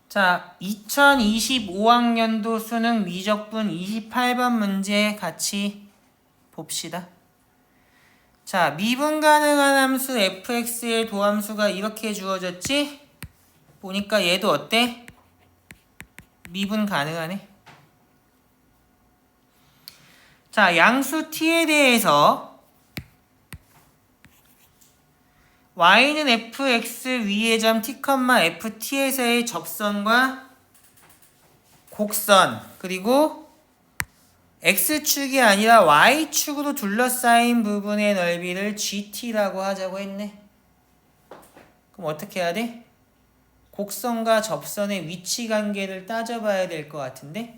자, 2025학년도 수능 미적분 28번 문제 같이 봅시다. 자, 미분 가능한 함수 fx의 도함수가 이렇게 주어졌지? 보니까 얘도 어때? 미분 가능하네. 자, 양수 t에 대해서 y는 fx 위의 점 t, ft에서의 접선과 곡선, 그리고 x축이 아니라 y축으로 둘러싸인 부분의 넓이를 gt라고 하자고 했네. 그럼 어떻게 해야 돼? 곡선과 접선의 위치 관계를 따져봐야 될 것 같은데?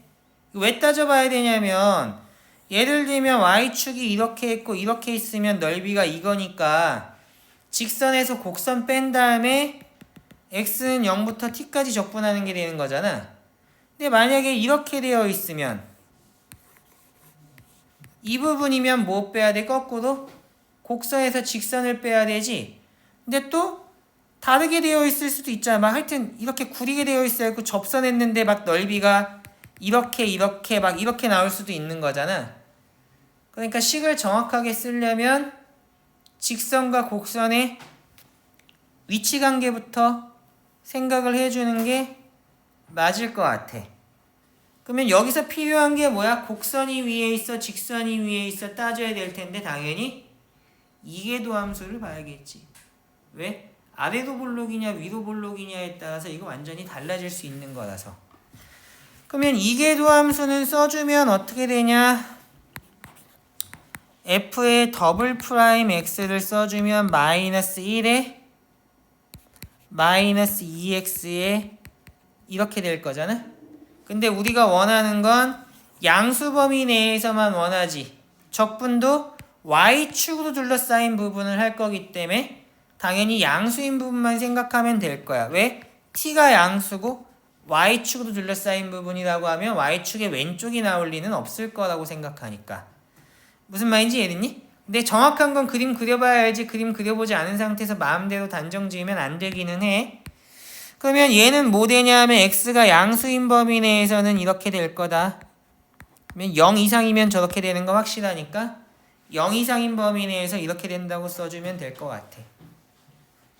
왜 따져봐야 되냐면 예를 들면 y축이 이렇게 있고 이렇게 있으면 넓이가 이거니까 직선에서 곡선 뺀 다음에 x는 0부터 t까지 적분하는 게 되는 거잖아. 근데 만약에 이렇게 되어 있으면 이 부분이면 뭐 빼야 돼? 거꾸로 곡선에서 직선을 빼야 되지. 근데 또 다르게 되어 있을 수도 있잖아. 막 하여튼 이렇게 구리게 되어 있어야 고 접선했는데 막 넓이가 이렇게 막 이렇게 나올 수도 있는 거잖아. 그러니까 식을 정확하게 쓰려면 직선과 곡선의 위치 관계부터 생각을 해주는 게 맞을 것 같아. 그러면 여기서 필요한 게 뭐야? 곡선이 위에 있어, 직선이 위에 있어 따져야 될 텐데 당연히 이계도 함수를 봐야겠지. 왜? 아래도 볼록이냐 위도 볼록이냐에 따라서 이거 완전히 달라질 수 있는 거라서. 그러면 이계도 함수는 써주면 어떻게 되냐? f의 더블 프라임 x를 써주면 마이너스 1에 마이너스 2x에 이렇게 될 거잖아. 근데 우리가 원하는 건 양수 범위 내에서만 원하지. 적분도 y축으로 둘러싸인 부분을 할 거기 때문에 당연히 양수인 부분만 생각하면 될 거야. 왜? t가 양수고 y축으로 둘러싸인 부분이라고 하면 y축의 왼쪽이 나올 리는 없을 거라고 생각하니까. 무슨 말인지 이해됐니? 근데 정확한 건 그림 그려봐야 알지. 그림 그려보지 않은 상태에서 마음대로 단정 지으면 안 되기는 해. 그러면 얘는 뭐 되냐 하면 x가 양수인 범위 내에서는 이렇게 될 거다. 그러면 0 이상이면 저렇게 되는 거 확실하니까 0 이상인 범위 내에서 이렇게 된다고 써주면 될 것 같아.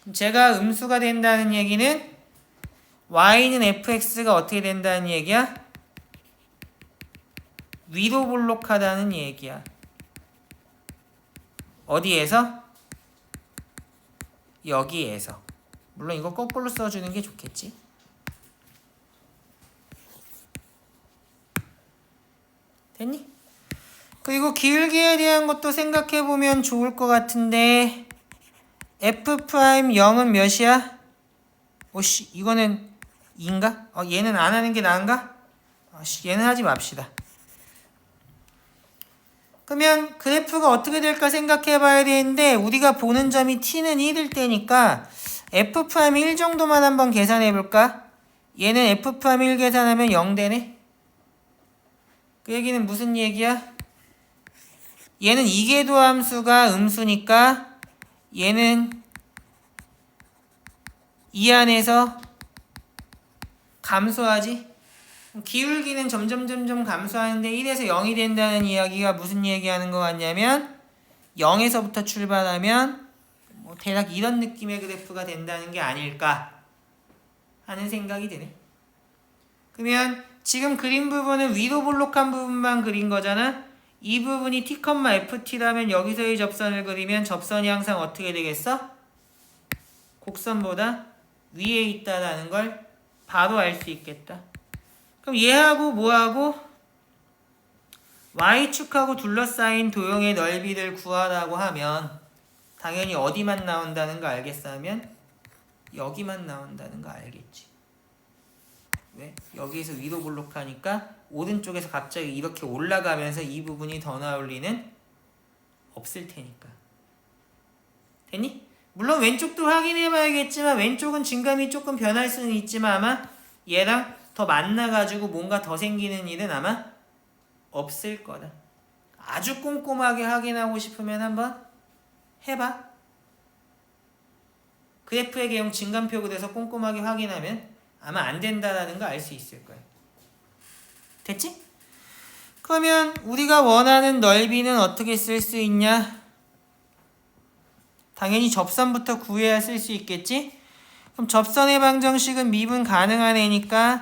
그럼 제가 음수가 된다는 얘기는 y는 fx가 어떻게 된다는 얘기야? 위로 볼록하다는 얘기야. 어디에서? 여기에서. 물론 이거 거꾸로 써주는 게 좋겠지. 됐니? 그리고 기울기에 대한 것도 생각해보면 좋을 것 같은데 f'0은 몇이야? 오씨 이거는 2인가? 얘는 안 하는 게 나은가? 얘는 하지 맙시다. 그러면 그래프가 어떻게 될까 생각해 봐야 되는데 우리가 보는 점이 t는 1일 때니까 f'1 정도만 한번 계산해 볼까? 얘는 f'1 계산하면 0 되네. 그 얘기는 무슨 얘기야? 얘는 이계도 함수가 음수니까 얘는 이 안에서 감소하지? 기울기는 점점 감소하는데 1에서 0이 된다는 이야기가 무슨 얘기하는 것 같냐면 0에서부터 출발하면 뭐 대략 이런 느낌의 그래프가 된다는 게 아닐까 하는 생각이 드네. 그러면 지금 그린 부분은 위로 볼록한 부분만 그린 거잖아. 이 부분이 t, ft라면 여기서의 접선을 그리면 접선이 항상 어떻게 되겠어? 곡선보다 위에 있다라는 걸 바로 알 수 있겠다. 그럼 얘하고 뭐하고 y축하고 둘러싸인 도형의 넓이를 구하라고 하면 당연히 어디만 나온다는 거 알겠어 하면 여기만 나온다는 거 알겠지. 왜? 여기에서 위로 볼록하니까 오른쪽에서 갑자기 이렇게 올라가면서 이 부분이 더 나올 리는 없을 테니까. 됐니? 물론 왼쪽도 확인해 봐야겠지만 왼쪽은 증감이 조금 변할 수는 있지만 아마 얘랑 더 만나가지고 뭔가 더 생기는 일은 아마 없을 거다. 아주 꼼꼼하게 확인하고 싶으면 한번 해봐. 그래프의 개형 증감표 그려서 꼼꼼하게 확인하면 아마 안 된다라는 거 알 수 있을 거야. 됐지? 그러면 우리가 원하는 넓이는 어떻게 쓸 수 있냐? 당연히 접선부터 구해야 쓸 수 있겠지? 그럼 접선의 방정식은 미분 가능한 애니까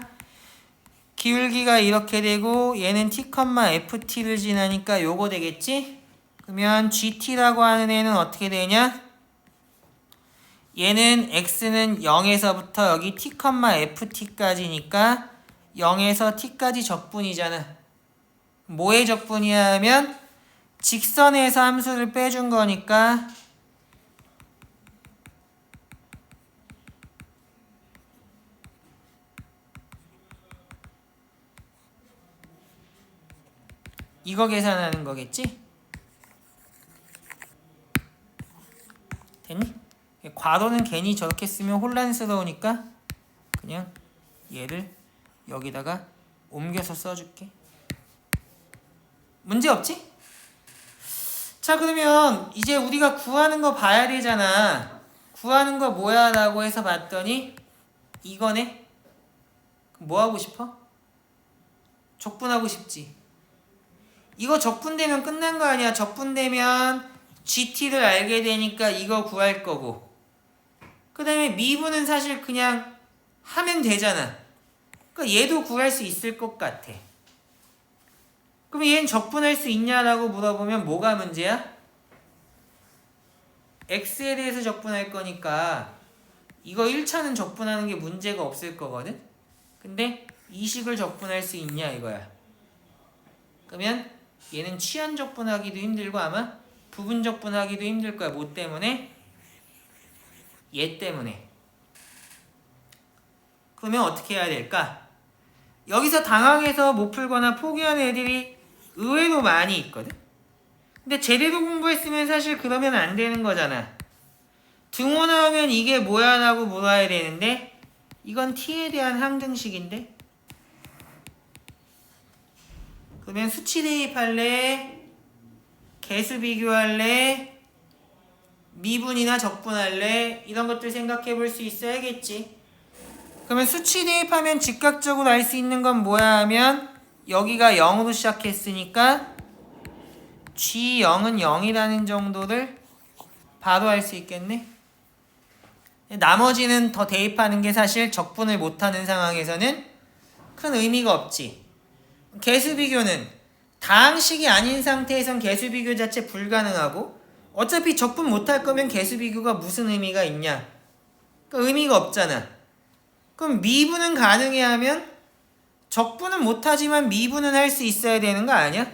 기울기가 이렇게 되고 얘는 t, ft를 지나니까 요거 되겠지? 그러면 gt라고 하는 애는 어떻게 되냐? 얘는 x는 0에서부터 여기 t, ft까지니까 0에서 t까지 적분이잖아. 뭐의 적분이야 하면 직선에서 함수를 빼준 거니까 이거 계산하는 거겠지? 됐니? 괄호는 괜히 저렇게 쓰면 혼란스러우니까 그냥 얘를 여기다가 옮겨서 써줄게. 문제 없지? 자, 그러면 이제 우리가 구하는 거 봐야 되잖아. 구하는 거 뭐야? 라고 해서 봤더니 이거네? 뭐 하고 싶어? 적분하고 싶지. 이거 적분되면 끝난 거 아니야. 적분되면 GT를 알게 되니까 이거 구할 거고, 그 다음에 미분은 사실 그냥 하면 되잖아. 그러니까 얘도 구할 수 있을 것 같아. 그럼 얘는 적분할 수 있냐라고 물어보면 뭐가 문제야? x에 대해서 적분할 거니까 이거 1차는 적분하는 게 문제가 없을 거거든? 근데 이 식을 적분할 수 있냐 이거야. 그러면 얘는 취한 적분하기도 힘들고 아마 부분 적분하기도 힘들 거야. 뭐 때문에? 얘 때문에. 그러면 어떻게 해야 될까? 여기서 당황해서 못 풀거나 포기하는 애들이 의외로 많이 있거든? 근데 제대로 공부했으면 사실 그러면 안 되는 거잖아. 등호 나오면 이게 뭐야 라고 물어야 되는데 이건 t에 대한 항등식인데? 그러면 수치 대입할래? 개수 비교할래? 미분이나 적분할래? 이런 것들 생각해 볼 수 있어야겠지. 그러면 수치 대입하면 즉각적으로 알 수 있는 건 뭐야 하면 여기가 0으로 시작했으니까 G0은 0이라는 정도를 바로 알 수 있겠네. 나머지는 더 대입하는 게 사실 적분을 못하는 상황에서는 큰 의미가 없지. 개수 비교는 다항식이 아닌 상태에선 개수 비교 자체 불가능하고 어차피 적분 못할 거면 개수 비교가 무슨 의미가 있냐? 그러니까 의미가 없잖아. 그럼 미분은 가능해야 하면 적분은 못하지만 미분은 할 수 있어야 되는 거 아니야?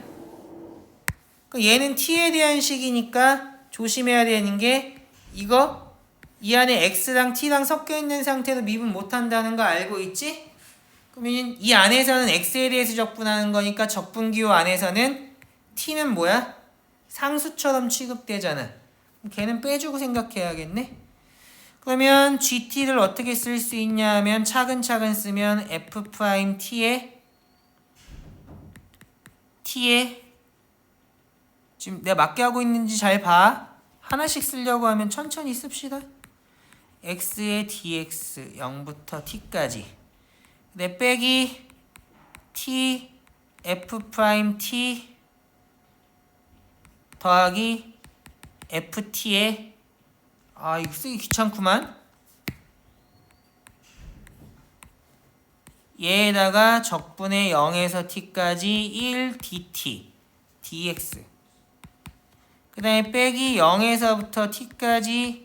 그러니까 얘는 t에 대한 식이니까 조심해야 되는 게 이거 이 안에 x랑 t랑 섞여 있는 상태로 미분 못한다는 거 알고 있지? 그러면 이 안에서는 x에 대해서 적분하는 거니까 적분기호 안에서는 t는 뭐야? 상수처럼 취급되잖아. 걔는 빼주고 생각해야겠네. 그러면 gt를 어떻게 쓸 수 있냐 하면 차근차근 쓰면 f't에 지금 내가 맞게 하고 있는지 잘 봐. 하나씩 쓰려고 하면 천천히 씁시다. x의 dx 0부터 t까지 내 빼기 t f't 더하기 ft에 이거 쓰기 귀찮구만. 얘에다가 적분의 0에서 t까지 1 dt dx 그 다음에 빼기 0에서부터 t까지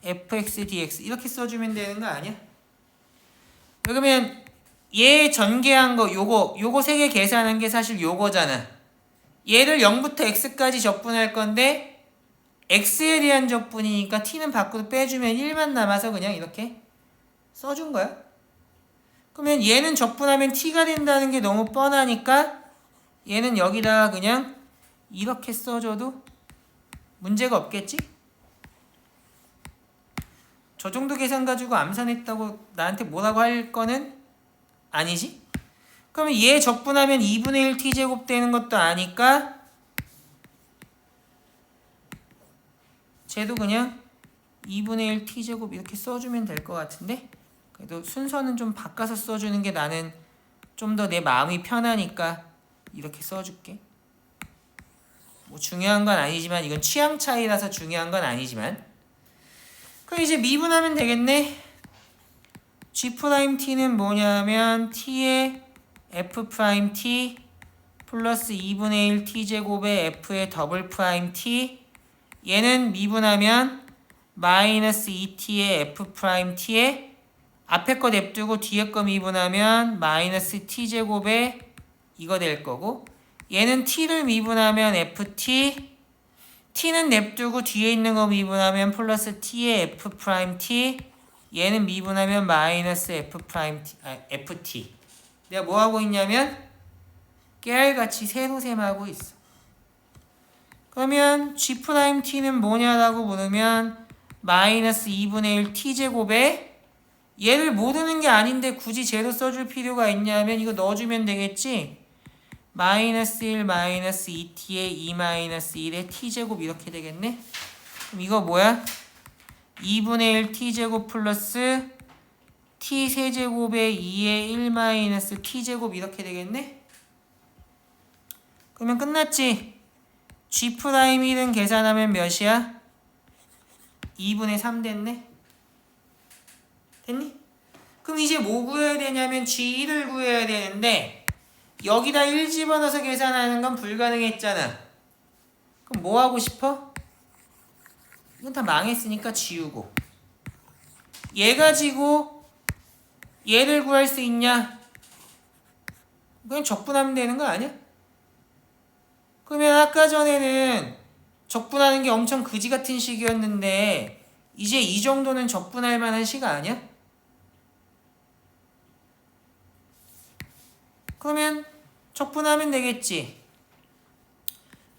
fx dx 이렇게 써주면 되는 거 아니야? 그러면 얘 전개한 거 요거 3개 계산한 게 사실 요거잖아. 얘를 0부터 x까지 적분할 건데 x에 대한 적분이니까 t는 밖으로 빼주면 1만 남아서 그냥 이렇게 써준 거야. 그러면 얘는 적분하면 t가 된다는 게 너무 뻔하니까 얘는 여기다가 그냥 이렇게 써줘도 문제가 없겠지? 저 정도 계산 가지고 암산했다고 나한테 뭐라고 할 거는 아니지? 그러면 얘 적분하면 2분의 1 t제곱 되는 것도 아니까 쟤도 그냥 2분의 1 t제곱 이렇게 써주면 될 것 같은데 그래도 순서는 좀 바꿔서 써주는 게 나는 좀 더 내 마음이 편하니까 이렇게 써줄게. 뭐 중요한 건 아니지만 이건 취향 차이라서 중요한 건 아니지만. 그럼 이제 미분하면 되겠네. G'T는 뭐냐면 T의 F'T 플러스 2분의 1 T제곱의 F의 더블 프라임 T, 얘는 미분하면 마이너스 2T의 F'T에 앞에 거 냅두고 뒤에 거 미분하면 마이너스 T제곱의 이거 될 거고, 얘는 T를 미분하면 FT, T는 냅두고 뒤에 있는 거 미분하면 플러스 T의 F'T, 얘는 미분하면 마이너스 FT. 내가 뭐 하고 있냐면 깨알같이 세로셈하고 있어. 그러면 G'T는 뭐냐라고 물으면 마이너스 2분의 1 T제곱에, 얘를 모르는 게 아닌데 굳이 제로 써줄 필요가 있냐면 이거 넣어주면 되겠지. 마이너스 1 마이너스 2T에 2 마이너스 1에 T제곱 이렇게 되겠네. 그럼 이거 뭐야? 2분의 1 T제곱 플러스 T 세제곱에 2에 1 마이너스 T제곱 이렇게 되겠네. 그러면 끝났지? G'1은 계산하면 몇이야? 2분의 3 됐네. 됐니? 그럼 이제 뭐 구해야 되냐면 G1을 구해야 되는데 여기다 1 집어넣어서 계산하는 건 불가능했잖아. 그럼 뭐 하고 싶어? 이건 다 망했으니까 지우고, 얘 가지고 얘를 구할 수 있냐? 그냥 적분하면 되는 거 아니야? 그러면 아까 전에는 적분하는 게 엄청 그지 같은 식이었는데 이제 이 정도는 적분할 만한 식 아니야? 그러면 적분하면 되겠지.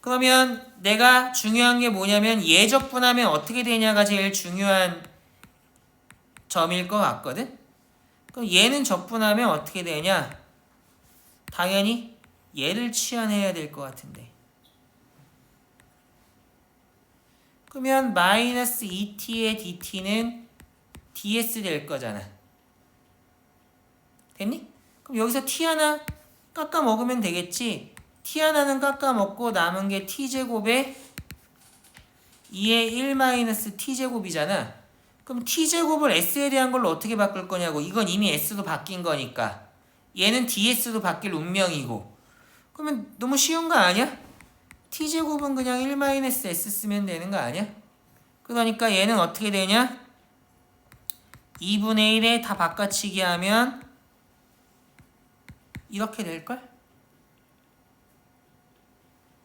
그러면 내가 중요한 게 뭐냐면 얘 적분하면 어떻게 되냐가 제일 중요한 점일 것 같거든. 그럼 얘는 적분하면 어떻게 되냐? 당연히 얘를 치환해야 될 것 같은데. 그러면 마이너스 2t의 dt는 ds 될 거잖아. 됐니? 그럼 여기서 t 하나 깎아 먹으면 되겠지. t 하나는 깎아 먹고 남은 게 t제곱에 2의 1 마이너스 t제곱이잖아. 그럼 t제곱을 s에 대한 걸로 어떻게 바꿀 거냐고. 이건 이미 s로 바뀐 거니까. 얘는 ds로 바뀔 운명이고. 그러면 너무 쉬운 거 아니야? t제곱은 그냥 1 마이너스 s 쓰면 되는 거 아니야? 그러니까 얘는 어떻게 되냐? 2분의 1에 다 바꿔치기 하면 이렇게 될걸?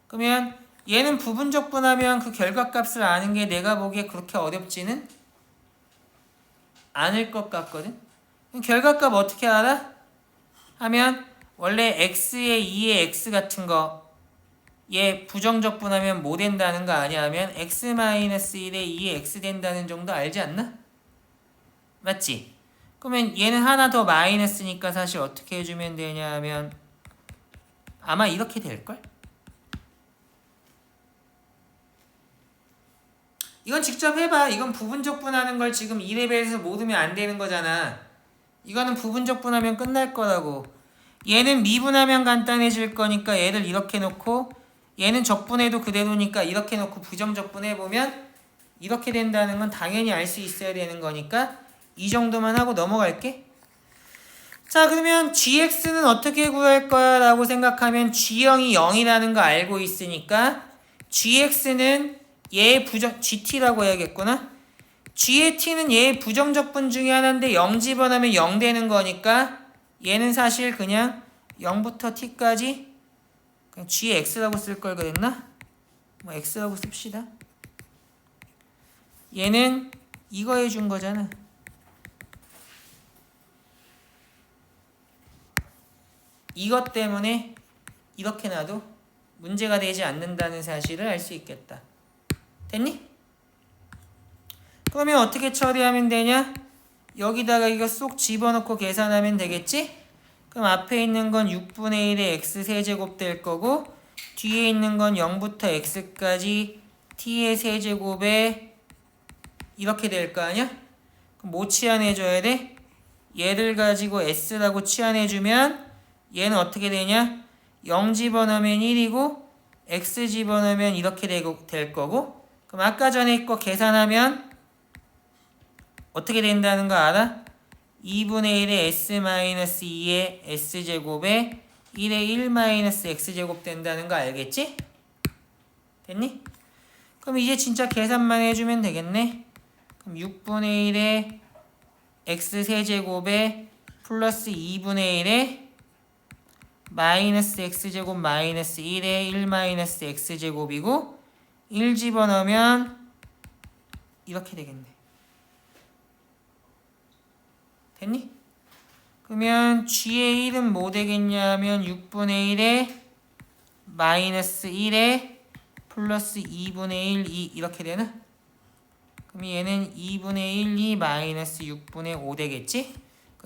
그러면 얘는 부분적분하면 그 결과값을 아는 게 내가 보기에 그렇게 어렵지는 않을 것 같거든? 그럼 결과값 어떻게 알아? 하면 원래 x에 2의 x 같은 거 얘 부정적분하면 뭐 된다는 거 아니야? 하면 x-1에 2의 x 된다는 정도 알지 않나? 맞지? 그러면 얘는 하나 더 마이너스니까 사실 어떻게 해주면 되냐 하면 아마 이렇게 될걸? 이건 직접 해봐. 이건 부분적분하는 걸 지금 2레벨에서 모르면 안 되는 거잖아. 이거는 부분적분하면 끝날 거라고. 얘는 미분하면 간단해질 거니까 얘를 이렇게 놓고, 얘는 적분해도 그대로니까 이렇게 놓고 부정적분해보면 이렇게 된다는 건 당연히 알 수 있어야 되는 거니까 이 정도만 하고 넘어갈게. 자, 그러면 gx는 어떻게 구할 거야 라고 생각하면 g형이 0이라는 거 알고 있으니까 gx는 얘의 gt라고 해야겠구나. g의 t는 얘의 부정적분 중에 하나인데 0 집어넣으면 0 되는 거니까 얘는 사실 그냥 0부터 t까지 그냥 g의 x라고 쓸 걸 그랬나? 뭐 x라고 씁시다. 얘는 이거 해준 거잖아. 이것 때문에 이렇게 놔도 문제가 되지 않는다는 사실을 알 수 있겠다. 됐니? 그러면 어떻게 처리하면 되냐? 여기다가 이거 쏙 집어넣고 계산하면 되겠지? 그럼 앞에 있는 건 6분의 1의 x 세제곱 될 거고 뒤에 있는 건 0부터 x까지 t의 세제곱에 이렇게 될 거 아니야? 그럼 뭐 치환해줘야 돼? 얘를 가지고 S라고 치환해주면 얘는 어떻게 되냐? 0 집어넣으면 1이고 X 집어넣으면 이렇게 될 거고, 그럼 아까 전에 거 계산하면 어떻게 된다는 거 알아? 2분의 1의 S-2의 S제곱에 1의 1 X제곱 된다는 거 알겠지? 됐니? 그럼 이제 진짜 계산만 해주면 되겠네. 그럼 6분의 1의 X세제곱에 플러스 2분의 1의 마이너스 X제곱 마이너스 1의 1 X제곱이고 1 집어넣으면 이렇게 되겠네. 됐니? 그러면 G의 1은 뭐 되겠냐면 6분의 1에 마이너스 1에 플러스 2분의 1, 2 이렇게 되나? 그럼 얘는 2분의 1, 2 마이너스 6분의 5 되겠지?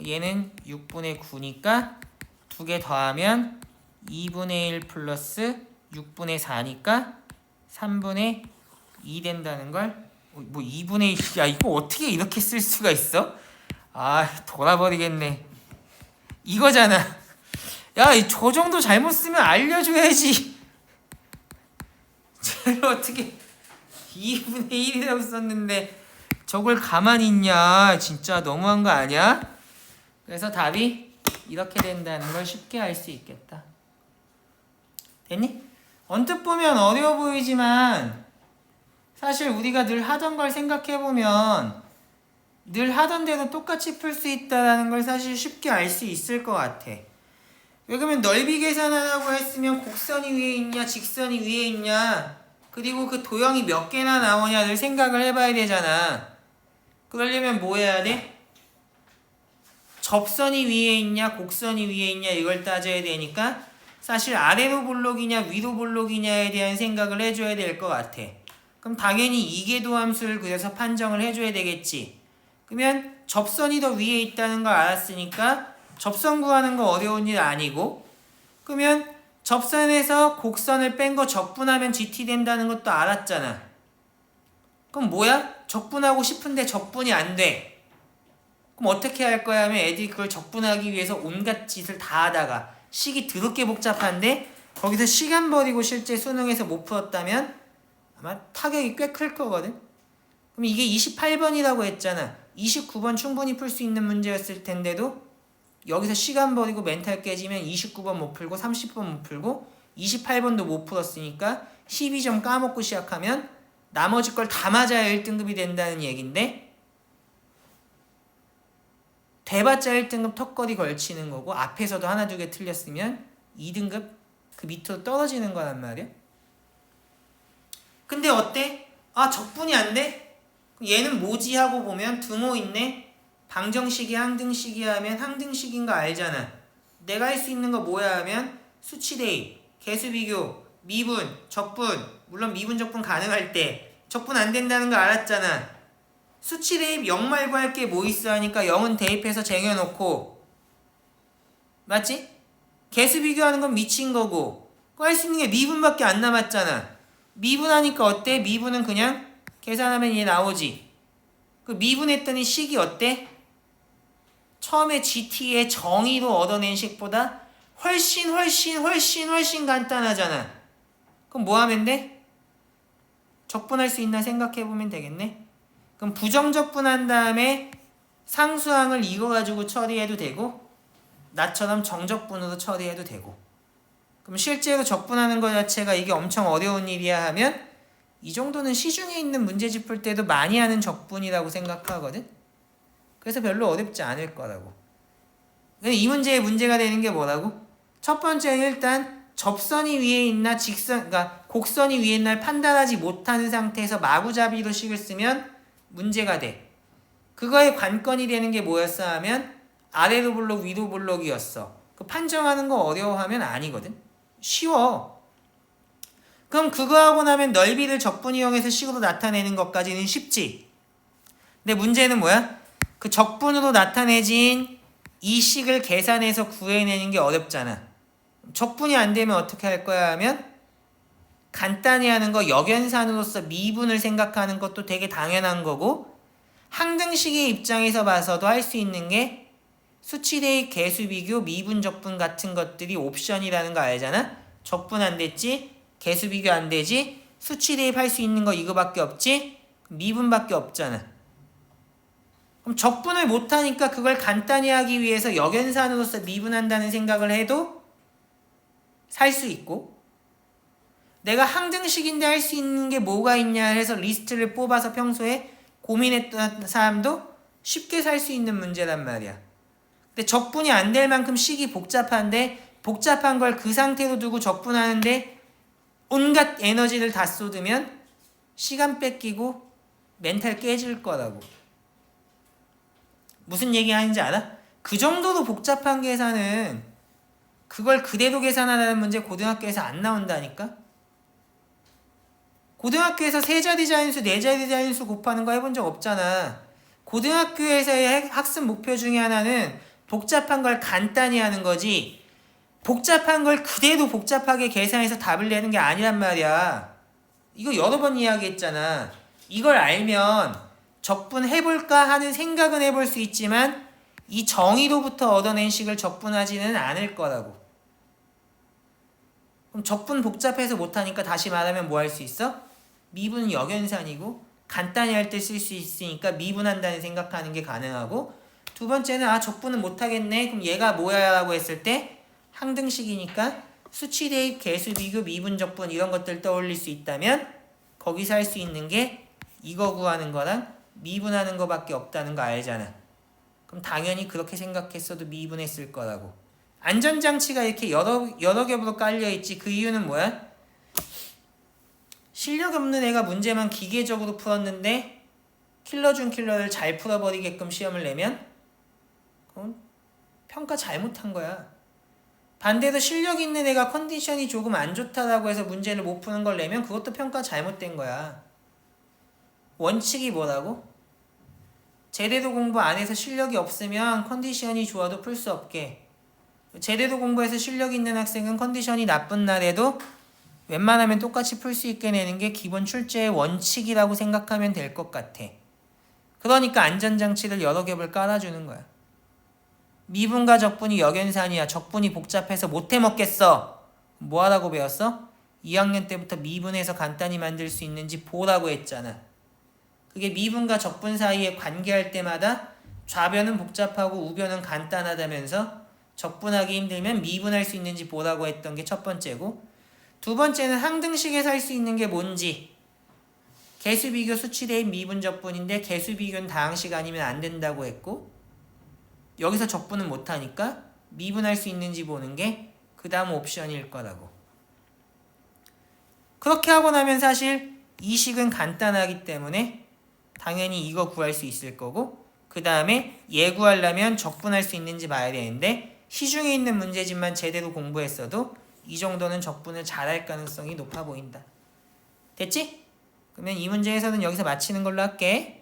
얘는 6분의 9니까 두 개 더하면 2분의 1 플러스 6분의 4니까 3분의 2 된다는 걸. 뭐 2분의 1, 야 이거 어떻게 이렇게 쓸 수가 있어? 아 돌아버리겠네. 이거잖아. 야 저 정도 잘못 쓰면 알려줘야지. 쟤를 어떻게 2분의 1이라고 썼는데 저걸 가만히 있냐. 진짜 너무한 거 아니야? 그래서 답이 이렇게 된다는 걸 쉽게 알 수 있겠다. 됐니? 언뜻 보면 어려워 보이지만 사실 우리가 늘 하던 걸 생각해보면 늘 하던 대로 똑같이 풀 수 있다는 걸 사실 쉽게 알 수 있을 것 같아. 왜 그러면 넓이 계산하라고 했으면 곡선이 위에 있냐 직선이 위에 있냐 그리고 그 도형이 몇 개나 나오냐를 생각을 해봐야 되잖아. 그러려면 뭐 해야 돼? 접선이 위에 있냐 곡선이 위에 있냐 이걸 따져야 되니까 사실 아래로 볼록이냐 위로 볼록이냐에 대한 생각을 해줘야 될 것 같아. 그럼 당연히 이계도 함수를 그려서 판정을 해줘야 되겠지. 그러면 접선이 더 위에 있다는 걸 알았으니까 접선 구하는 거 어려운 일 아니고, 그러면 접선에서 곡선을 뺀 거 적분하면 GT 된다는 것도 알았잖아. 그럼 뭐야? 적분하고 싶은데 적분이 안 돼. 그럼 어떻게 할 거야 하면 애들이 그걸 적분하기 위해서 온갖 짓을 다 하다가 식이 더럽게 복잡한데 거기서 시간 버리고 실제 수능에서 못 풀었다면 아마 타격이 꽤 클 거거든. 그럼 이게 28번이라고 했잖아. 29번 충분히 풀 수 있는 문제였을 텐데도 여기서 시간 버리고 멘탈 깨지면 29번 못 풀고 30번 못 풀고 28번도 못 풀었으니까 12점 까먹고 시작하면 나머지 걸 다 맞아야 1등급이 된다는 얘긴데 대봤자 1등급 턱걸이 걸치는 거고 앞에서도 하나 두 개 틀렸으면 2등급 그 밑으로 떨어지는 거란 말이야. 근데 어때? 아 적분이 안 돼? 얘는 뭐지 하고 보면 등호 있네. 방정식이 항등식이 하면 항등식인 거 알잖아. 내가 할 수 있는 거 뭐야 하면 수치 대입, 개수 비교, 미분, 적분. 물론 미분 적분 가능할 때 적분 안 된다는 거 알았잖아. 수치 대입 0 말고 할 게 뭐 있어 하니까 0은 대입해서 쟁여놓고, 맞지? 개수 비교하는 건 미친 거고 할 수 있는 게 미분밖에 안 남았잖아. 미분하니까 어때? 미분은 그냥 계산하면 얘 나오지. 그 미분했더니 식이 어때? 처음에 GT의 정의로 얻어낸 식보다 훨씬 간단하잖아. 그럼 뭐 하면 돼? 적분할 수 있나 생각해보면 되겠네. 그럼 부정적분한 다음에 상수항을 이거 가지고 처리해도 되고 나처럼 정적분으로 처리해도 되고. 그럼 실제로 적분하는 것 자체가 이게 엄청 어려운 일이야 하면 이 정도는 시중에 있는 문제집 풀 때도 많이 하는 적분이라고 생각하거든. 그래서 별로 어렵지 않을 거라고. 근데 이 문제의 문제가 되는 게 뭐라고? 첫 번째는 일단 접선이 위에 있나 그러니까 곡선이 위에 있나 판단하지 못하는 상태에서 마구잡이로 식을 쓰면 문제가 돼. 그거의 관건이 되는 게 뭐였어 하면 아래로 볼록 위로 볼록이었어. 그 판정하는 거 어려워하면 아니거든. 쉬워. 그럼 그거 하고 나면 넓이를 적분 이용해서 식으로 나타내는 것까지는 쉽지. 근데 문제는 뭐야? 그 적분으로 나타내진 이 식을 계산해서 구해내는 게 어렵잖아. 적분이 안 되면 어떻게 할 거야 하면 간단히 하는 거 역연산으로서 미분을 생각하는 것도 되게 당연한 거고 항등식의 입장에서 봐서도 할 수 있는 게 수치 대입 개수 비교 미분 적분 같은 것들이 옵션이라는 거 알잖아? 적분 안 됐지? 개수 비교 안 되지? 수치 대입할 수 있는 거 이거밖에 없지? 미분밖에 없잖아. 그럼 적분을 못하니까 그걸 간단히 하기 위해서 역연산으로서 미분한다는 생각을 해도 살 수 있고, 내가 항등식인데 할 수 있는 게 뭐가 있냐 해서 리스트를 뽑아서 평소에 고민했던 사람도 쉽게 살 수 있는 문제란 말이야. 근데 적분이 안 될 만큼 식이 복잡한데 복잡한 걸 그 상태로 두고 적분하는데 온갖 에너지를 다 쏟으면 시간 뺏기고 멘탈 깨질 거라고. 무슨 얘기 하는지 알아? 그 정도로 복잡한 계산은 그걸 그대로 계산하라는 문제 고등학교에서 안 나온다니까? 고등학교에서 3자리 자연수, 4자리 자연수 곱하는 거 해본 적 없잖아. 고등학교에서의 학습 목표 중에 하나는 복잡한 걸 간단히 하는 거지, 복잡한 걸 그대로 복잡하게 계산해서 답을 내는 게 아니란 말이야. 이거 여러 번 이야기했잖아. 이걸 알면 적분해볼까 하는 생각은 해볼 수 있지만 이 정의로부터 얻어낸 식을 적분하지는 않을 거라고. 그럼 적분 복잡해서 못하니까 다시 말하면 뭐 할 수 있어? 미분은 역연산이고 간단히 할 때 쓸 수 있으니까 미분한다는 생각하는 게 가능하고, 두 번째는 적분은 못하겠네. 그럼 얘가 뭐야? 라고 했을 때 항등식이니까 수치 대입 개수 비교 미분 적분 이런 것들 떠올릴 수 있다면 거기서 할 수 있는 게 이거 구하는 거랑 미분하는 거밖에 없다는 거 알잖아. 그럼 당연히 그렇게 생각했어도 미분했을 거라고. 안전장치가 이렇게 여러 겹으로 깔려있지. 그 이유는 뭐야? 실력 없는 애가 문제만 기계적으로 풀었는데 킬러 중 킬러를 잘 풀어버리게끔 시험을 내면 그건 평가 잘못한 거야. 반대로 실력 있는 애가 컨디션이 조금 안 좋다라고 해서 문제를 못 푸는 걸 내면 그것도 평가 잘못된 거야. 원칙이 뭐라고? 제대로 공부 안 해서 실력이 없으면 컨디션이 좋아도 풀 수 없게, 제대로 공부해서 실력 있는 학생은 컨디션이 나쁜 날에도 웬만하면 똑같이 풀 수 있게 내는 게 기본 출제의 원칙이라고 생각하면 될 것 같아. 그러니까 안전장치를 여러 겹을 깔아주는 거야. 미분과 적분이 역연산이야. 적분이 복잡해서 못 해먹겠어. 뭐 하라고 배웠어? 2학년 때부터 미분해서 간단히 만들 수 있는지 보라고 했잖아. 그게 미분과 적분 사이에 관계할 때마다 좌변은 복잡하고 우변은 간단하다면서 적분하기 힘들면 미분할 수 있는지 보라고 했던 게 첫 번째고, 두 번째는 항등식에서 할 수 있는 게 뭔지, 개수 비교 수치 대입 미분 적분인데 개수 비교는 다항식 아니면 안 된다고 했고, 여기서 적분은 못하니까 미분할 수 있는지 보는 게 그 다음 옵션일 거라고. 그렇게 하고 나면 사실 이 식은 간단하기 때문에 당연히 이거 구할 수 있을 거고, 그 다음에 얘 구하려면 적분할 수 있는지 봐야 되는데 시중에 있는 문제집만 제대로 공부했어도 이 정도는 적분을 잘할 가능성이 높아 보인다. 됐지? 그러면 이 문제 해설은 여기서 마치는 걸로 할게.